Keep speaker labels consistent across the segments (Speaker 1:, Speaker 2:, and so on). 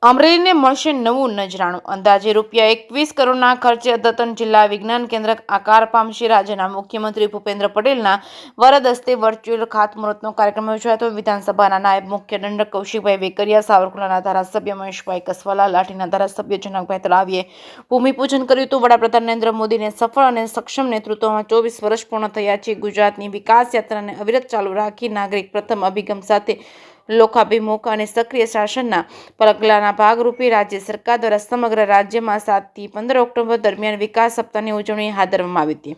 Speaker 1: અમરેલીને મળશે નવું નજરાણું. અંદાજે ₹21 કરોડના ખર્ચે અદ્યતન જિલ્લા વિજ્ઞાન કેન્દ્ર આકાર પામશે. રાજ્યના મુખ્યમંત્રી ભૂપેન્દ્ર પટેલના વરદ હસ્તે વર્ચ્યુઅલ ખાતમુહૂર્તનો કાર્યક્રમ યોજાયો હતો. વિધાનસભાના નાયબ મુખ્ય દંડક કૌશિકભાઈ વેકરિયા, સાવરકુંડલાના ધારાસભ્ય મહેશભાઈ કસવાલા, લાઠીના ધારાસભ્ય જનકભાઈ તળાવીએ ભૂમિપૂજન કર્યું હતું. વડાપ્રધાન નરેન્દ્ર મોદીને સફળ અને સક્ષમ નેતૃત્વમાં 24 વર્ષ પૂર્ણ થયા છે. ગુજરાતની વિકાસ યાત્રાને અવિરત ચાલુ રાખી નાગરિક પ્રથમ અભિગમ સાથે લોકાભિમુખ અને સક્રિય શાસનના પગલાંના ભાગરૂપે રાજ્ય સરકાર દ્વારા સમગ્ર રાજ્યમાં 7 થી 15 ઓક્ટોબર દરમિયાન વિકાસ સપ્તાહની ઉજવણી હાથ ધરવામાં આવી હતી.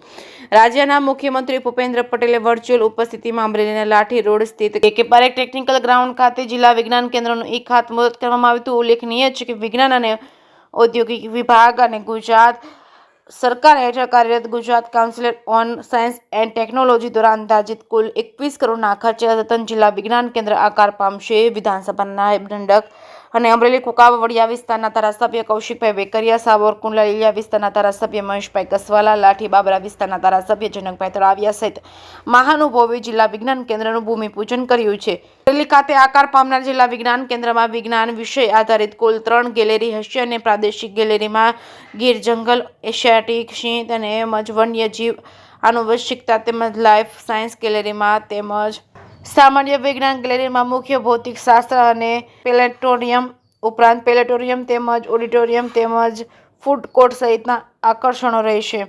Speaker 1: રાજ્યના મુખ્યમંત્રી ભૂપેન્દ્ર પટેલે વર્ચ્યુઅલ ઉપસ્થિતિમાં અમરેલીના લાઠી રોડ સ્થિત કે પારેખ ટેકનિકલ ગ્રાઉન્ડ ખાતે જિલ્લા વિજ્ઞાન કેન્દ્રનું ખાતમુહૂર્ત કરવામાં આવ્યું હતું. ઉલ્લેખનીય છે કે વિજ્ઞાન અને ઔદ્યોગિક વિભાગ અને ગુજરાત સરકાર હેઠળ કાર્યરત Gujarat council on science and technology દ્વારા અંદાજિત કુલ 21 કરોડના ખર્ચે અદ્યતન જિલ્લા વિજ્ઞાન કેન્દ્ર આકાર પામશે. વિધાનસભાના નાયબ દંડક અને અમરેલી કુકાવડિયા વિસ્તારના ધારાસભ્ય કૌશિકભાઈ વેકરિયા, સાવરકુંડલા લીલિયા વિસ્તારના ધારાસભ્ય મહેશભાઈ કસવાલા, લાઠી બાબરા વિસ્તારના ધારાસભ્ય જનકભાઈ તળાવિયા સહિત મહાનુભાવોએ જિલ્લા વિજ્ઞાન કેન્દ્રનું ભૂમિપૂજન કર્યું છે. અમરેલી ખાતે આકાર પામનાર જિલ્લા વિજ્ઞાન કેન્દ્રમાં વિજ્ઞાન વિષય આધારિત કુલ 3 ગેલેરી હશે અને પ્રાદેશિક ગેલેરીમાં ગીર જંગલ, એશિયાટિક સિંહ તેમજ વન્યજીવ આનુવંશિકતા તેમજ લાઈફ સાયન્સ ગેલેરીમાં તેમજ સામાન્ય વિજ્ઞાન ગેલેરીમાં મુખ્ય ભૌતિક શાસ્ત્ર અને પ્લેનેટોરિયમ ઉપરાંત પ્લેનેટોરિયમ તેમજ ઓડિટોરિયમ તેમજ ફૂડ કોર્ટ સહિતના આકર્ષણો રહેશે.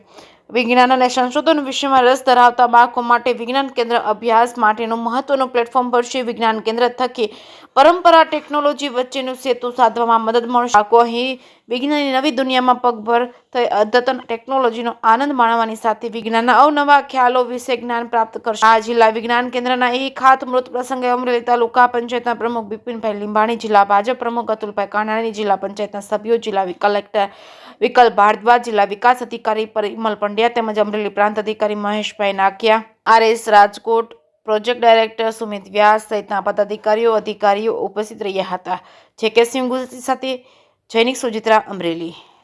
Speaker 1: વિજ્ઞાન અને સંશોધન વિષયમાં રસ ધરાવતા બાળકો માટે વિજ્ઞાન કેન્દ્ર અભ્યાસ માટેનું મહત્વનું પ્લેટફોર્મ બનશે. વિજ્ઞાન કેન્દ્ર થકી પરંપરા ટેકનોલોજી વચ્ચેનું સેતુ સાધવામાં મદદ મળશે. બાળકો અહીં વિજ્ઞાનની નવી દુનિયામાં પગભર થઈ અદ્યતન ટેકનોલોજીનો આનંદ માણવાની સાથે વિજ્ઞાનના અવનવા ખ્યાલો વિશે જ્ઞાન પ્રાપ્ત કરશે. આ જિલ્લા વિજ્ઞાન કેન્દ્રના ખાતમુહૂર્ત પ્રસંગે અમરેલી તાલુકા પંચાયતના પ્રમુખ બિપિનભાઈ લીંબાણી, જિલ્લા ભાજપ પ્રમુખ અતુલભાઈ કાનાણી, જિલ્લા પંચાયતના સભ્યો, જિલ્લા કલેક્ટર વિકલ ભારદ્વાજ, જિલ્લા વિકાસ અધિકારી પરિમલ પંડ્યા તેમજ અમરેલી પ્રાંત અધિકારી મહેશભાઈ Nakiya, RS Rajkot project director Sumit Vyas સહિતના પદાધિકારીઓ અધિકારીઓ ઉપસ્થિત રહ્યા હતા. JK સિંહ ગુજરાતી સાથે જૈનિક સુજિત્રા, અમરેલી.